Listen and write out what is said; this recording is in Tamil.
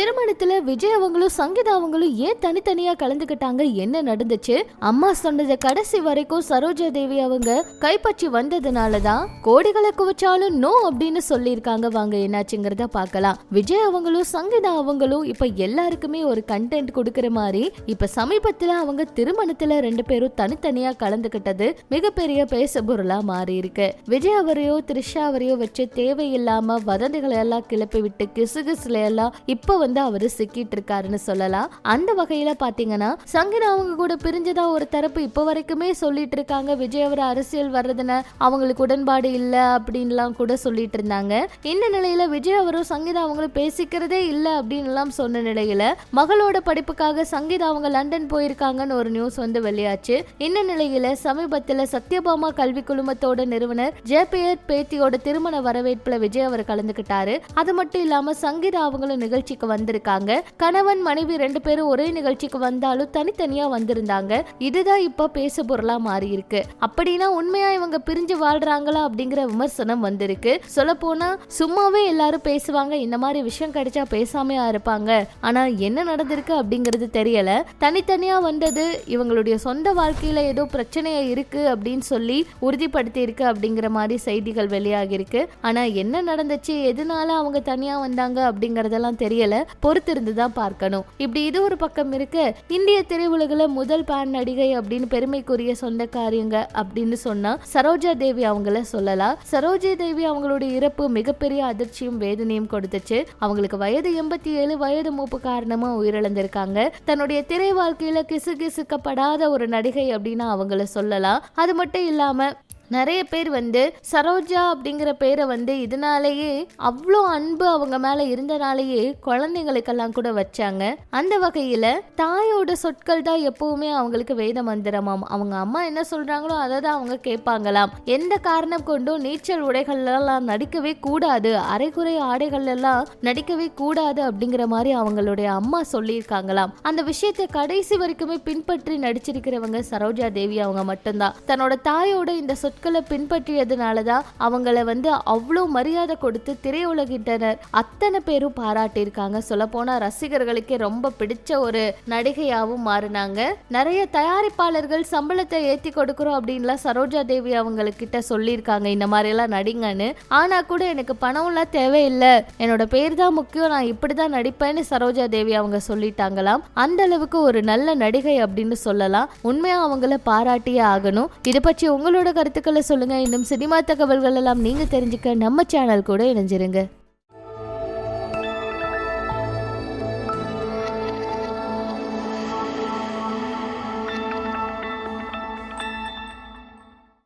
திருமணத்துல விஜய் அவங்களும் சங்கீதா அவங்களும் ஏன் தனித்தனியா கலந்துக்கிட்டாங்க, என்ன நடந்துச்சு, அம்மா சொன்னதை கடைசி வரைக்கும் சரோஜா தேவி அவங்க கைப்பற்றி வந்ததுனாலதான் கோடிகளை குவிச்சாலும் நோ அப்படின்னு சொல்லியிருக்காங்க. வாங்க என்னாச்சுங்கிறத பார்க்கலாம். விஜய் அவங்களும் சங்கீதா அவங்களும் இப்ப எல்லாருக்குமே ஒரு கண்டென்ட் கொடுக்கற மாதிரி இப்ப சமீபத்துல அவங்க திருமணத்துல 2 பேரும் தனித்தனியா கலந்துகிட்டது மிகப்பெரிய பேச பொருளா மாறி இருக்கு. விஜய் அவரையோ த்ரிஷா அவரையோ வச்சு தேவையில்லாம வதந்திகளை எல்லாம் கிளப்பி விட்டு கிசுகிசுல எல்லாம் இப்ப அவரு சிக்கிட்டு இருக்காருன்னு சொல்லலாம். அந்த வகையில பாத்தீங்கன்னா சங்கீதா அவங்க கூட பிரிஞ்சதா ஒரு தரப்பு இப்ப வரைக்குமே சொல்லிட்டு இருக்காங்க. விஜய் அவர் அரசியல் வர்றதுன்னு அவங்களுக்கு உடன்பாடு இல்ல அப்படின்லாம் கூட சொல்லிட்டு இருந்தாங்க. இந்த நிலையில விஜய் அவரும் சங்கீதா அவங்களும் பேசிக்கிறதே இல்ல அப்படின்னு எல்லாம் சொன்ன நிலையில மகளோட படிப்புக்காக சங்கீதா அவங்க லண்டன் போயிருக்காங்கன்னு ஒரு நியூஸ் வெளியாச்சு. இந்த நிலையில சமீபத்துல சத்யபாமா கல்வி குழுமத்தோட நிறுவனர் ஜேபிஆர் பேத்தியோட திருமண வரவேற்புல விஜய் அவர் கலந்துகிட்டாரு. அது மட்டும் இல்லாம சங்கீதா அவங்களும் நிகழ்ச்சிக்கு வந்திருக்காங்க. கணவன் மனைவி 2 பேரும் ஒரே நிகழ்ச்சிக்கு வந்தாலும் தனித்தனியா வந்திருந்தாங்க. இதுதான் இப்ப பேச பொருளா மாறி இருக்கு. அப்படின்னா உண்மையா இவங்க பிரிஞ்சு வாழ்றாங்களா அப்படிங்கிற விமர்சனம் வந்திருக்கு. சொல்ல போனா சும்மாவே எல்லாரும் பேசுவாங்க, இந்த மாதிரி விஷயம் கிடைச்சா பேசாமையா இருப்பாங்க. ஆனா என்ன நடந்திருக்கு அப்படிங்கிறது தெரியல. தனித்தனியா வந்தது இவங்களுடைய சொந்த வாழ்க்கையில ஏதோ பிரச்சனையா இருக்கு அப்படின்னு சொல்லி உறுதிப்படுத்தி இருக்கு அப்படிங்கிற மாதிரி செய்திகள் வெளியாகி இருக்கு. ஆனா என்ன நடந்துச்சு, எதனால அவங்க தனியா வந்தாங்க அப்படிங்கறதெல்லாம் தெரியல. பொறுத்திருந்துதான் பார்க்கணும். இப்படி இது ஒரு பக்கம் இருக்கு. இந்திய திரையுலகில முதல் பேன் நடிகை அப்படின்னு பெருமைக்குரிய சொந்தக்காரியங்க அப்படின்னு சொன்னா சரோஜா தேவி அவங்கள சொல்லலாம். சரோஜா தேவி அவங்களுடைய இறப்பு மிகப்பெரிய அதிர்ச்சியும் வேதனையும் கொடுத்துச்சு. அவங்களுக்கு வயது 87, வயது மூப்பு காரணமா உயிரிழந்திருக்காங்க. தன்னுடைய திரை வாழ்க்கையில கிசுகிசுக்கப்படாத ஒரு நடிகை அப்படின்னு அவங்கள சொல்லலாம். அது மட்டும் இல்லாம நிறைய பேர் சரோஜா அப்படிங்கிற பேரை இதனாலேயே அவ்வளோ அன்பு அவங்க மேல இருந்தனாலேயே குழந்தைங்களுக்கெல்லாம் கூட வச்சாங்க. அந்த வகையில தாயோட சொற்கள் தான் எப்பவுமே அவங்களுக்கு வேத மந்திரமாம். அவங்க அம்மா என்ன சொல்றாங்களோ அதை தான் அவங்க கேட்பாங்களாம். எந்த காரணம் கொண்டும் நீச்சல் உடைகள் எல்லாம் நடிக்கவே கூடாது, அரைகுறை ஆடைகள் எல்லாம் நடிக்கவே கூடாது அப்படிங்கிற மாதிரி அவங்களுடைய அம்மா சொல்லியிருக்காங்களாம். அந்த விஷயத்தை கடைசி வரைக்குமே பின்பற்றி நடிச்சிருக்கிறவங்க சரோஜா தேவி அவங்க மட்டும்தான். தன்னோட தாயோட இந்த சொற்களை பின்பற்றியதுனாலதான் அவங்கள அவ்வளோ மரியாதை கொடுத்து திரையுலகிட்டனர் அத்தனை பேரும் பாராட்டியிருக்காங்க. சொல்ல போனா ரசிகர்களுக்கே ரொம்ப பிடிச்ச ஒரு நடிகையாவும் மாறினாங்க. நிறைய தயாரிப்பாளர்கள் சம்பளத்தை ஏத்தி கொடுக்கிறோம் அப்படின்லாம் சரோஜா தேவி அவங்ககிட்ட சொல்லியிருக்காங்க, இந்த மாதிரி எல்லாம் நடிங்கன்னு. ஆனா கூட எனக்கு பணம் எல்லாம் தேவையில்லை, என்னோட பேர் தான் முக்கியம், நான் இப்படிதான் நடிப்பேன்னு சரோஜா தேவி அவங்க சொல்லிட்டாங்களாம். அந்த அளவுக்கு ஒரு நல்ல நடிகை அப்படின்னு சொல்லலாம். உண்மையா அவங்கள பாராட்டியே ஆகணும். இதை பற்றி உங்களோட கருத்துக்களை சொல்லுங்க. இன்னும் சினிமா தகவல்கள் எல்லாம் நீங்க தெரிஞ்சுக்க நம்ம சேனல் கூட இணைஞ்சிருங்க.